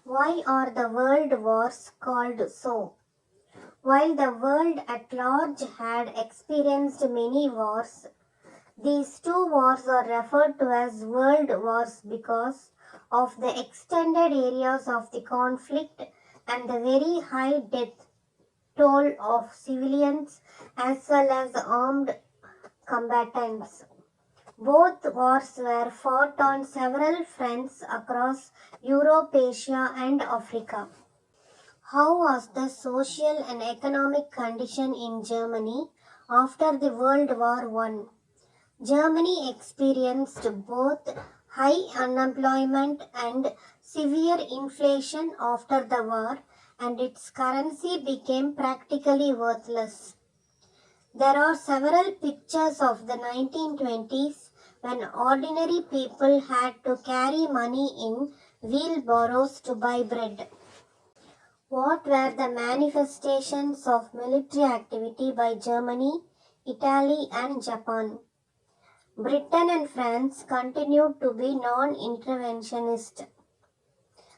Why are the world wars called so? While the world at large had experienced many wars, these two wars are referred to as world wars because of the extended areas of the conflict and the very high death toll of civilians as well as armed combatants. Both wars were fought on several fronts across Europe, Asia, and Africa. How was the social and economic condition in Germany after the World War I? Germany experienced both high unemployment and severe inflation after the war, and its currency became practically worthless. There are several pictures of the 1920s when ordinary people had to carry money in wheelbarrows to buy bread. What were the manifestations of military activity by Germany, Italy, and Japan? Britain and France continued to be non-interventionist.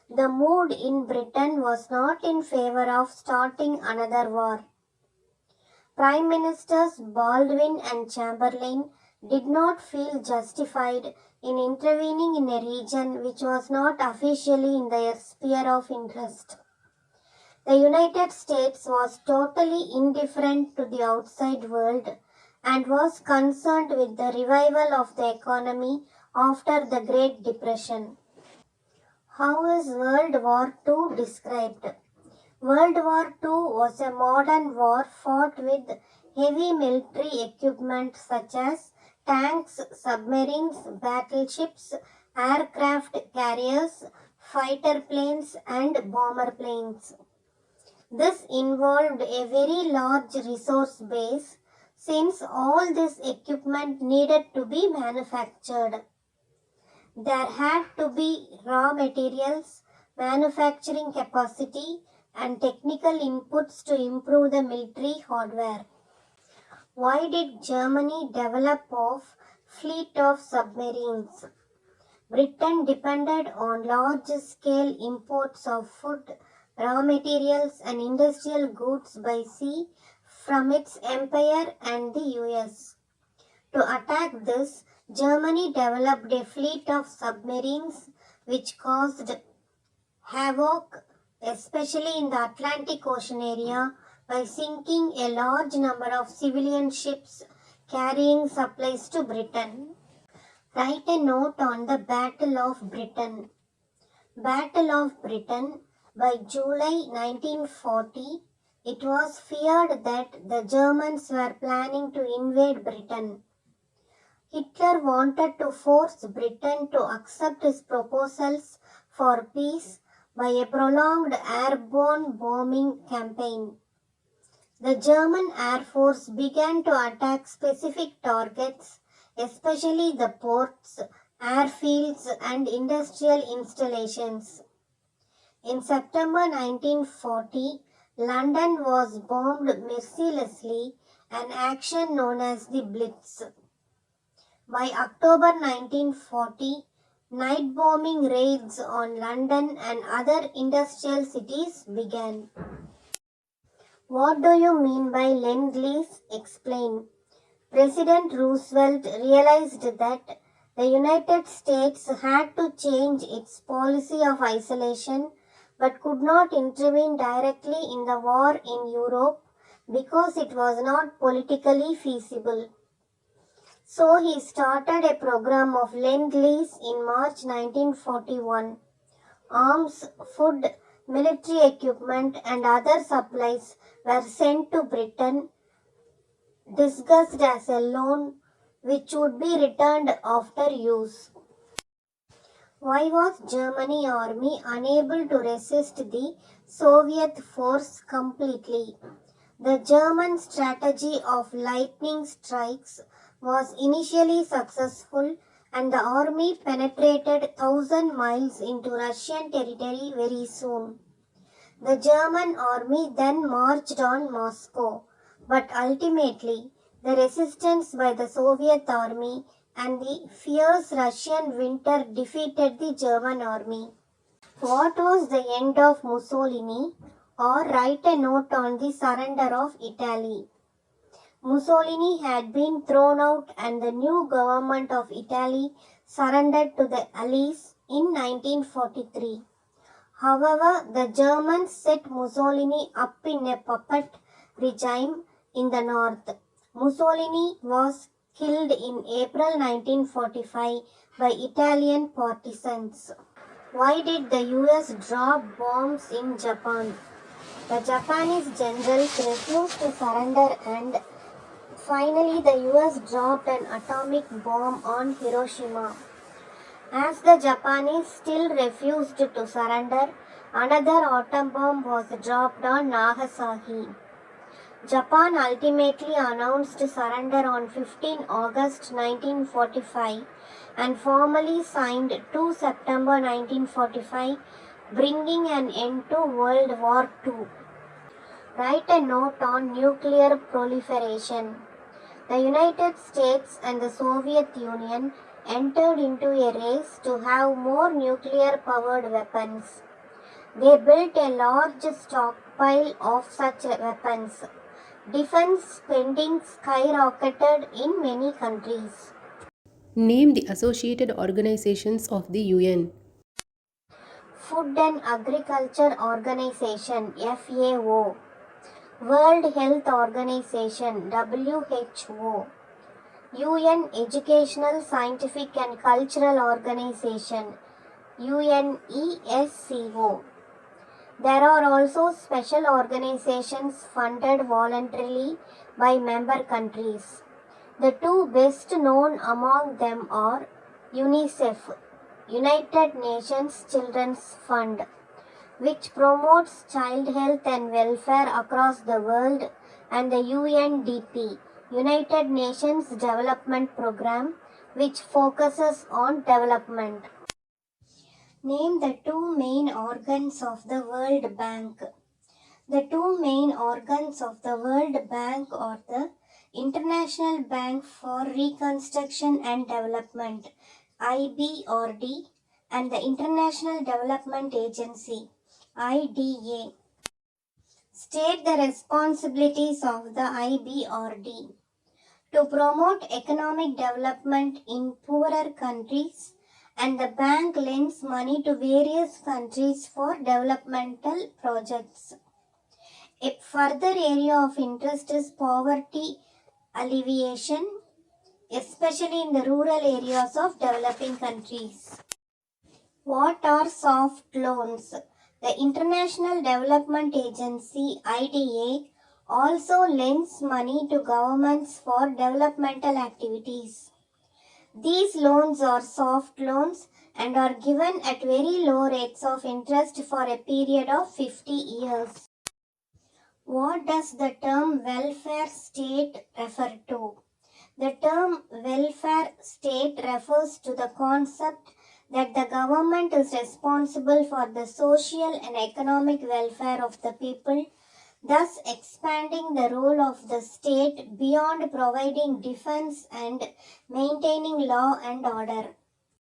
The mood in Britain was not in favor of starting another war. Prime Ministers Baldwin and Chamberlain did not feel justified in intervening in a region which was not officially in their sphere of interest. The United States was totally indifferent to the outside world and was concerned with the revival of the economy after the Great Depression. How is World War II described? World War II was a modern war fought with heavy military equipment such as tanks, submarines, battleships, aircraft carriers, fighter planes, and bomber planes. This involved a very large resource base since all this equipment needed to be manufactured. There had to be raw materials, manufacturing capacity, and technical inputs to improve the military hardware. Why did Germany develop a fleet of submarines? Britain depended on large-scale imports of food, raw materials and industrial goods by sea from its empire and the US. To attack this, Germany developed a fleet of submarines which caused havoc, especially in the Atlantic Ocean area, by sinking a large number of civilian ships carrying supplies to Britain. Write a note on the Battle of Britain. Battle of Britain by July 1940. It was feared that the Germans were planning to invade Britain. Hitler wanted to force Britain to accept his proposals for peace by a prolonged airborne bombing campaign. The German Air Force began to attack specific targets, especially the ports, airfields, and industrial installations. In September 1940, London was bombed mercilessly, an action known as the Blitz. By October 1940, night bombing raids on London and other industrial cities began. What do you mean by Lend-Lease? Explain. President Roosevelt realized that the United States had to change its policy of isolation but could not intervene directly in the war in Europe because it was not politically feasible. So he started a program of Lend-Lease in March 1941. Arms, food, military equipment and other supplies were sent to Britain, disguised as a loan which would be returned after use. Why was Germany army unable to resist the Soviet force completely? The German strategy of lightning strikes was initially successful and the army penetrated 1,000 miles into Russian territory very soon. The German army then marched on Moscow, but ultimately the resistance by the Soviet army and the fierce Russian winter defeated the German army. What was the end of Mussolini? Or write a note on the surrender of Italy. Mussolini had been thrown out and the new government of Italy surrendered to the Allies in 1943. However, the Germans set Mussolini up in a puppet regime in the north. Mussolini was killed in April 1945 by Italian partisans. Why did the US drop bombs in Japan? The Japanese generals refused to surrender and finally the US dropped an atomic bomb on Hiroshima. As the Japanese still refused to surrender, another atom bomb was dropped on Nagasaki. Japan ultimately announced surrender on 15 August 1945 and formally signed 2 September 1945, bringing an end to World War II. Write a note on nuclear proliferation. The United States and the Soviet Union entered into a race to have more nuclear-powered weapons. They built a large stockpile of such weapons. Defense spending skyrocketed in many countries. Name the associated organizations of the UN. Food and Agriculture Organization FAO, World Health Organization WHO, UN Educational, Scientific and Cultural Organization UNESCO. There are also special organizations funded voluntarily by member countries. The two best known among them are UNICEF, United Nations Children's Fund, which promotes child health and welfare across the world, and the UNDP, United Nations Development Programme, which focuses on development. Name the two main organs of the World Bank. The two main organs of the World Bank are the International Bank for Reconstruction and Development IBRD and the International Development Agency IDA. State the responsibilities of the IBRD. To promote economic development in poorer countries, and the bank lends money to various countries for developmental projects. A further area of interest is poverty alleviation, especially in the rural areas of developing countries. What are soft loans? The International Development Agency IDA also lends money to governments for developmental activities. These loans are soft loans and are given at very low rates of interest for a period of 50 years. What does the term welfare state refer to? The term welfare state refers to the concept that the government is responsible for the social and economic welfare of the people, thus expanding the role of the state beyond providing defense and maintaining law and order.